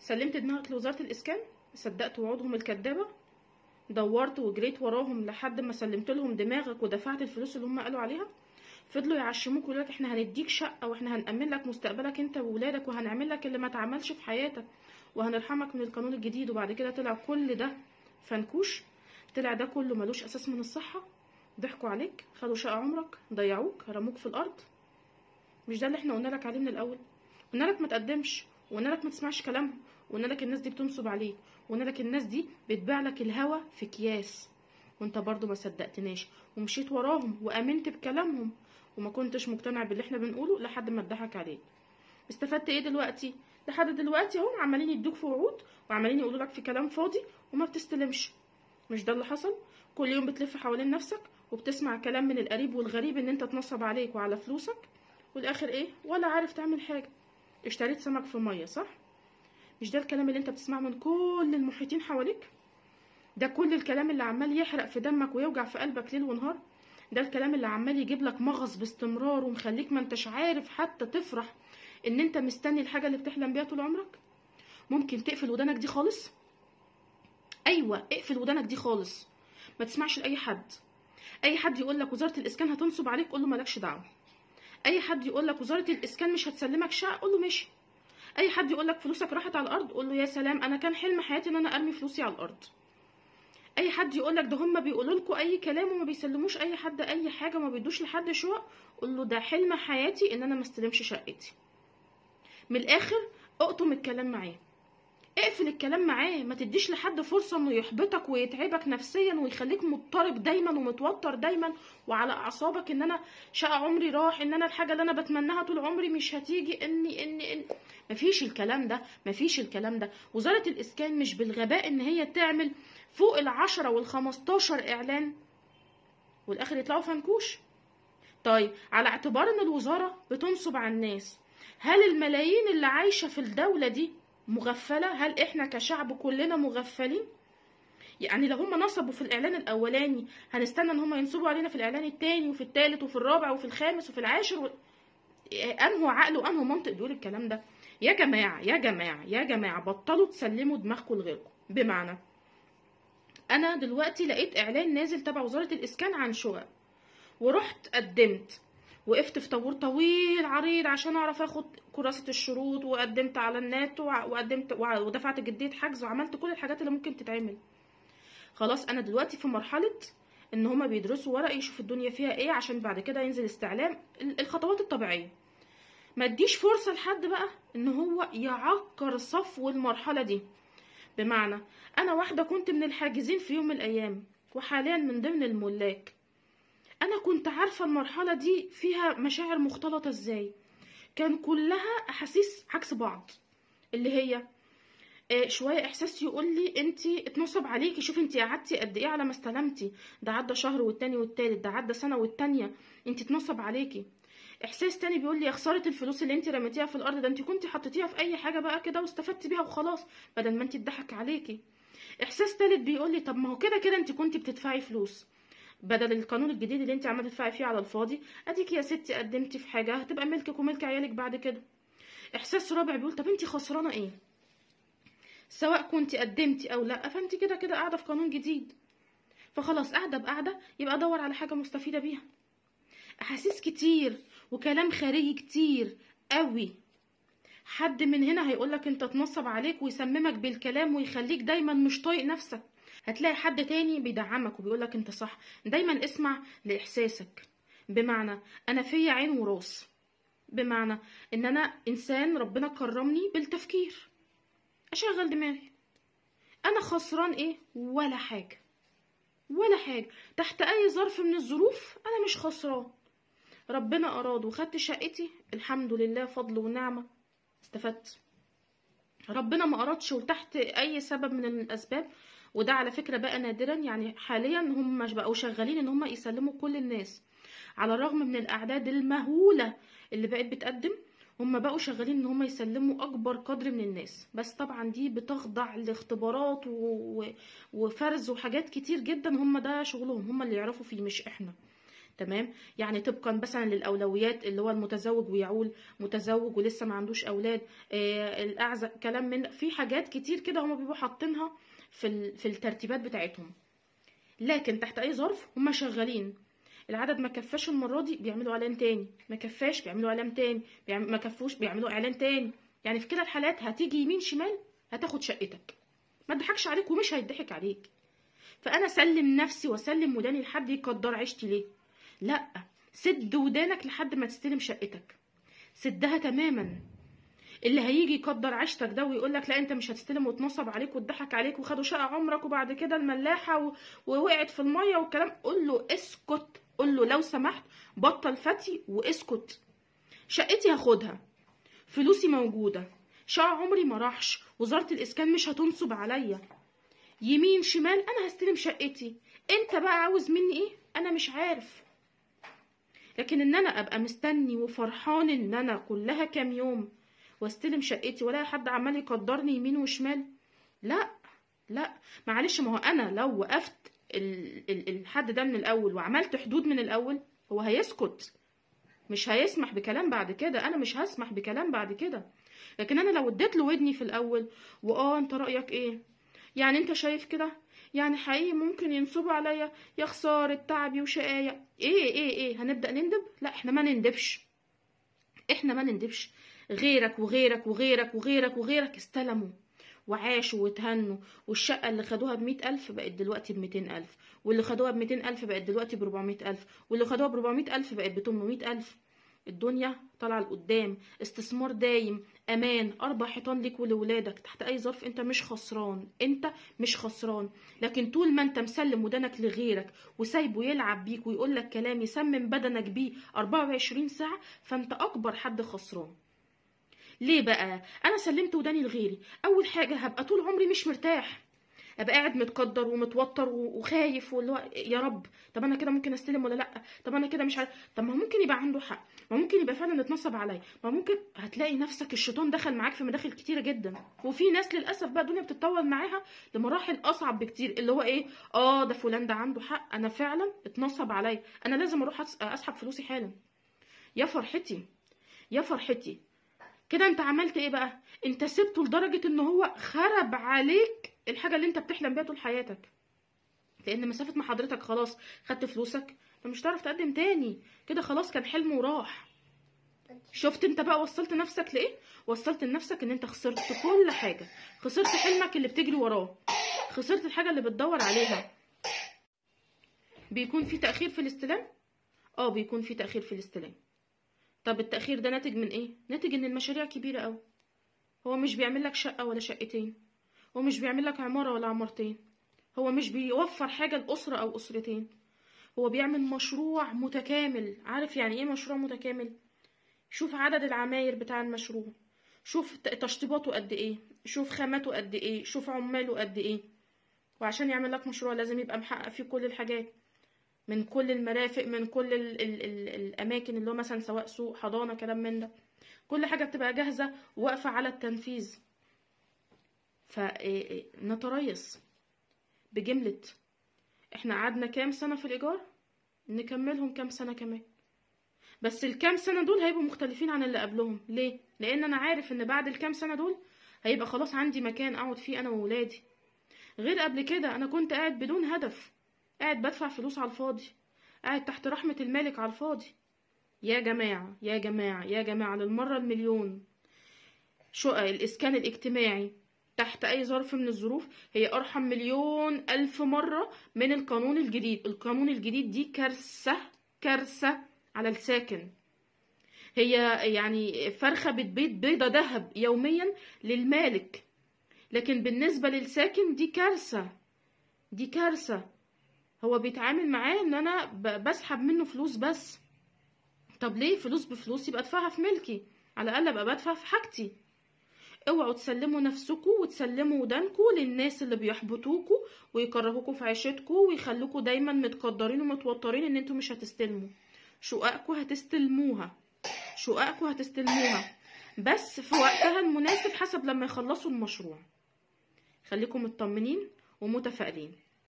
سلمت دماغك لوزارة الإسكان، صدقت وعودهم الكدابة، دورت وجريت وراهم لحد ما سلمت لهم دماغك ودفعت الفلوس اللي هم قالوا عليها. فضلوا يعشموك ويقولوا لك احنا هنديك شقة واحنا هنأمن لك مستقبلك انت وولادك وهنعمل لك اللي ما اتعملش في حياتك وهنرحمك من القانون الجديد. وبعد كده طلع كل ده فنكوش، طلع ده كله ملوش اساس من الصحة. ضحكوا عليك، خدوا شقة عمرك، ضيعوك، رموك في الارض. مش ده اللي احنا قلنا لك عليه من الاول؟ قلنا لك ما تقدمش، وقلنا لك ما تسمعش كلامهم، وقلنا لك الناس دي بتنصب عليك، وقلنا لك الناس دي بتبيع لك الهوا في اكياس، وانت برضو ما صدقتناش ومشيت وراهم وامنت بكلامهم وما كنتش مقتنع باللي احنا بنقوله لحد ما اتضحك عليك. استفدت ايه دلوقتي؟ لحد دلوقتي اهو عمالين يدوك في وعود وعمالين يقولوا لك في كلام فاضي وما بتستلمش. مش ده اللي حصل؟ كل يوم بتلف حوالين نفسك وبتسمع كلام من القريب والغريب ان انت اتنصب عليك وعلى فلوسك، والاخر ايه؟ ولا عارف تعمل حاجه. اشتريت سمك في ميه، صح؟ مش ده الكلام اللي انت بتسمعه من كل المحيطين حواليك؟ ده كل الكلام اللي عمال يحرق في دمك ويوجع في قلبك ليل ونهار؟ ده الكلام اللي عمال يجيب لك مغص باستمرار ومخليك ما انتش عارف حتى تفرح ان انت مستني الحاجه اللي بتحلم بيها طول عمرك؟ ممكن تقفل ودانك دي خالص؟ ايوه، اقفل ودانك دي خالص، ما تسمعش لاي حد. اي حد يقول لك وزاره الاسكان هتنصب عليك قول له مالكش دعوه. اي حد يقول لك وزاره الاسكان مش هتسلمك شقه قول له ماشي. اي حد يقول لك فلوسك راحت على الارض قول له يا سلام، انا كان حلم حياتي ان انا ارمي فلوسي على الارض. اي حد يقول لك ده هم بيقولوا لكم اي كلام وما بيسلموش اي حد اي حاجه وما بيدوش لحد شقق قول له ده حلم حياتي ان انا ما استلمش شقتي. من الاخر اقطم الكلام معاه، اقفل الكلام معاه، ما تديش لحد فرصه انه يحبطك ويتعبك نفسيا ويخليك مضطرب دايما ومتوتر دايما وعلى اعصابك ان انا شقه عمري راح، ان انا الحاجه اللي انا بتمناها طول عمري مش هتيجي، اني مفيش الكلام ده، مفيش الكلام ده. وزاره الاسكان مش بالغباء ان هي تعمل فوق ال10 وال15 اعلان والاخر يطلعوا فنكوش. طيب على اعتبار ان الوزاره بتنصب على الناس، هل الملايين اللي عايشه في الدوله دي مغفله؟ هل احنا كشعب كلنا مغفلين؟ يعني لو هم نصبوا في الاعلان الاولاني هنستنى ان هم ينصبوا علينا في الاعلان التاني وفي التالت وفي الرابع وفي الخامس وفي العاشر انهو عقل وانهو منطق بيقول الكلام ده؟ يا جماعه يا جماعه يا جماعه بطلوا تسلموا دماغكم لغيركم. بمعنى انا دلوقتي لقيت اعلان نازل تبع وزاره الاسكان عن شقق، ورحت قدمت، وقفت في طابور طويل عريض عشان اعرف اخد كراسة الشروط، وقدمت على النت وقدمت ودفعت جدية حجز وعملت كل الحاجات اللي ممكن تتعمل. خلاص انا دلوقتي في مرحلة ان هما بيدرسوا ورق يشوفوا الدنيا فيها ايه عشان بعد كده ينزل استعلام، الخطوات الطبيعية. ما اديش فرصة لحد بقى ان هو يعكر صفو المرحلة دي. بمعنى انا واحدة كنت من الحاجزين في يوم من الايام وحاليا من ضمن الملاك، انا كنت عارفه المرحله دي فيها مشاعر مختلطه ازاي، كان كلها احاسيس عكس بعض. اللي هي شويه احساس يقول لي انتي اتنصب عليكي، شوفي انتي قعدتي قد ايه على ما استلمتي، ده عدى شهر والتاني والتالت، ده عدى سنه والتانيه، انتي اتنصب عليكي. احساس تاني بيقول لي يا خساره الفلوس اللي انتي رميتيها في الارض، ده انتي كنتي حطيتيها في اي حاجه بقى كده واستفدتي بيها وخلاص بدل ما انتي اتضحك عليكي. احساس تالت بيقول لي طب ما هو كده كده انتي كنتي بتدفعي فلوس، بدل القانون الجديد اللي انت عماله تدفعي فيه على الفاضي، اديك يا ستي قدمتي في حاجه هتبقى ملكك وملك عيالك بعد كده. احساس رابع بيقول طب انت خسرانه ايه؟ سواء كنت قدمتي او لا فانت كده كده قاعده في قانون جديد، فخلاص قاعده بقاعده يبقى ادور على حاجه مستفيده بيها. احاسيس كتير وكلام خارجي كتير قوي. حد من هنا هيقولك انت اتنصب عليك ويسممك بالكلام ويخليك دايما مش طايق نفسك، هتلاقي حد تاني بيدعمك وبيقولك انت صح. دايما اسمع لاحساسك. بمعنى انا فيا عين وراس، بمعنى ان انا انسان ربنا كرمني بالتفكير، اشغل دماغي. انا خسران ايه؟ ولا حاجه، ولا حاجه. تحت اي ظرف من الظروف انا مش خسران. ربنا اراد وخدت شقتي، الحمد لله، فضل ونعمه، استفدت. ربنا ما ارادش وتحت اي سبب من الاسباب، وده على فكره بقى نادرا، يعني حاليا هم مش بقوا شغالين ان هم يسلموا كل الناس على الرغم من الاعداد المهوله اللي بقت بتقدم، هم بقوا شغالين ان هم يسلموا اكبر قدر من الناس. بس طبعا دي بتخضع لاختبارات وفرز وحاجات كتير جدا، هم ده شغلهم، هم اللي يعرفوا فيه مش احنا. تمام؟ يعني طبقا مثلا للاولويات، اللي هو المتزوج ويعول، متزوج ولسه ما عندوش اولاد، الاعزب، كلام من في حاجات كتير كده هما بيبقوا حاطينها في الترتيبات بتاعتهم. لكن تحت اي ظرف هما شغالين. العدد ما كفاش المره دي بيعملوا اعلان تاني، ما كفاش بيعملوا اعلان تاني، ما كفوش بيعملوا اعلان تاني. يعني في كده الحالات هتيجي يمين شمال هتاخد شقتك، ما تضحكش عليك ومش هيضحك عليك. فانا سلم نفسي واسلم وداني لحد يقدر عيشتي ليه؟ لا، سد ودانك لحد ما تستلم شقتك، سدها تماما. اللي هيجي يقدر عيشتك ده ويقول لك لا انت مش هتستلم، واتنصب عليك واتضحك عليك وخدوا شقه عمرك وبعد كده الملاحه ووقعت في الميه والكلام، قول له اسكت، قول له لو سمحت بطل فتي واسكت. شقتي هاخدها، فلوسي موجوده، شقه عمري ما راحش، وزاره الاسكان مش هتنصب عليا، يمين شمال انا هستلم شقتي. انت بقى عاوز مني ايه؟ انا مش عارف. لكن ان انا ابقى مستني وفرحان ان انا كلها كام يوم واستلم شقتي ولا حد عمال يقدرني يمين وشمال، لا لا. معلش، ما هو انا لو وقفت الحد ده من الاول وعملت حدود من الاول، هو هيسكت، مش هيسمح بكلام بعد كده. انا مش هسمح بكلام بعد كده. لكن انا لو اديت له ودني في الاول، انت رايك ايه؟ يعني انت شايف كده؟ يعني حقيقي ممكن ينصبوا عليا؟ يا خساره تعبي وشقايا. ايه هنبدا نندب؟ لا، احنا ما نندبش، احنا ما نندبش. غيرك وغيرك وغيرك وغيرك وغيرك استلموا وعاشوا واتهنوا، والشقة اللي خدوها ب100,000 بقت دلوقتي ب200,000، واللي خدوها ب200,000 بقت دلوقتي ب400,000، واللي خدوها ب400,000 بقت ب800,000. الدنيا طالعة لقدام، استثمار دايم، امان، 4 حيطان ليك ولولادك. تحت اي ظرف انت مش خسران، انت مش خسران. لكن طول ما انت مسلم ودانك لغيرك وسايبه يلعب بيك ويقول لك كلام يسمم بدنك بيه 24 ساعة، فانت اكبر حد خسران. ليه بقى؟ انا سلمت وداني لغيري، اول حاجه هبقى طول عمري مش مرتاح، ابقى قاعد متقدر ومتوتر وخايف، واللي هو يا رب، طب انا كده ممكن استلم ولا لا؟ طب انا كده مش عارف، طب ما ممكن يبقى عنده حق، ما ممكن يبقى فعلا اتنصب عليا، ما ممكن. هتلاقي نفسك الشيطان دخل معاك في مداخل كتيره جدا. وفي ناس للاسف بقى الدنيا بتتطور معاها لمراحل اصعب بكتير، اللي هو ايه، ده فلان ده عنده حق، انا فعلا اتنصب عليا، انا لازم اروح اسحب فلوسي حالا. يا فرحتي، يا فرحتي، كده انت عملت ايه بقى؟ انت سبته لدرجة ان هو خرب عليك الحاجة اللي انت بتحلم بيها طول حياتك. لان مسافة ما حضرتك خلاص خدت فلوسك، فمش هتعرف تقدم تاني، كده خلاص كان حلمه وراح. شفت انت بقى وصلت نفسك لايه؟ وصلت لنفسك ان انت خسرت كل حاجة، خسرت حلمك اللي بتجري وراه، خسرت الحاجة اللي بتدور عليها. بيكون في تأخير في الاستلام؟ بيكون في تأخير في الاستلام. طب التأخير ده ناتج من ايه؟ ناتج ان المشاريع كبيرة اوي. هو مش بيعمل لك شقة ولا شقتين، هو مش بيعمل لك عمارة ولا عمارتين، هو مش بيوفر حاجة لأسرة أو أسرتين، هو بيعمل مشروع متكامل. عارف يعني ايه مشروع متكامل؟ شوف عدد العماير بتاع المشروع، شوف تشطيباته قد ايه، شوف خاماته قد ايه، شوف عماله قد ايه. وعشان يعمل لك مشروع لازم يبقى محقق فيه كل الحاجات، من كل المرافق، من كل ال الأماكن، اللي هو مثلا سواء سوق، حضانة، كلام من ده. كل حاجة بتبقى جاهزة واقفة على التنفيذ. فنتريث بجملة احنا قعدنا كام سنة في الإيجار، نكملهم كام سنة كمان. بس الكام سنة دول هيبقوا مختلفين عن اللي قبلهم. ليه؟ لأن أنا عارف إن بعد الكام سنة دول هيبقى خلاص عندي مكان أقعد فيه أنا وولادي. غير قبل كده أنا كنت قاعد بدون هدف، قاعد بدفع فلوس على الفاضي، قاعد تحت رحمة المالك على الفاضي. يا جماعة يا جماعة يا جماعة، للمرة المليون، شقق الإسكان الاجتماعي تحت أي ظرف من الظروف هي أرحم مليون ألف مرة من القانون الجديد. القانون الجديد دي كارثة، كارثة على الساكن. هي يعني فرخة بتبيض بيضة ذهب يوميا للمالك، لكن بالنسبة للساكن دي كارثة، دي كارثة. هو بيتعامل معاه ان انا بسحب منه فلوس بس. طب ليه؟ فلوس بفلوس يبقى ادفعها في ملكي، على الاقل ابقى بدفع في حاجتي. اوعوا تسلموا نفسكم وتسلموا ودانكم للناس اللي بيحبطوكوا ويكرهوكوا في عيشتكوا ويخلوكوا دايما متقدرين ومتوترين ان انتوا مش هتستلموا. شققكوا هتستلموها، شققكوا هتستلموها، بس في وقتها المناسب حسب لما يخلصوا المشروع. خليكم مطمنين ومتفائلين.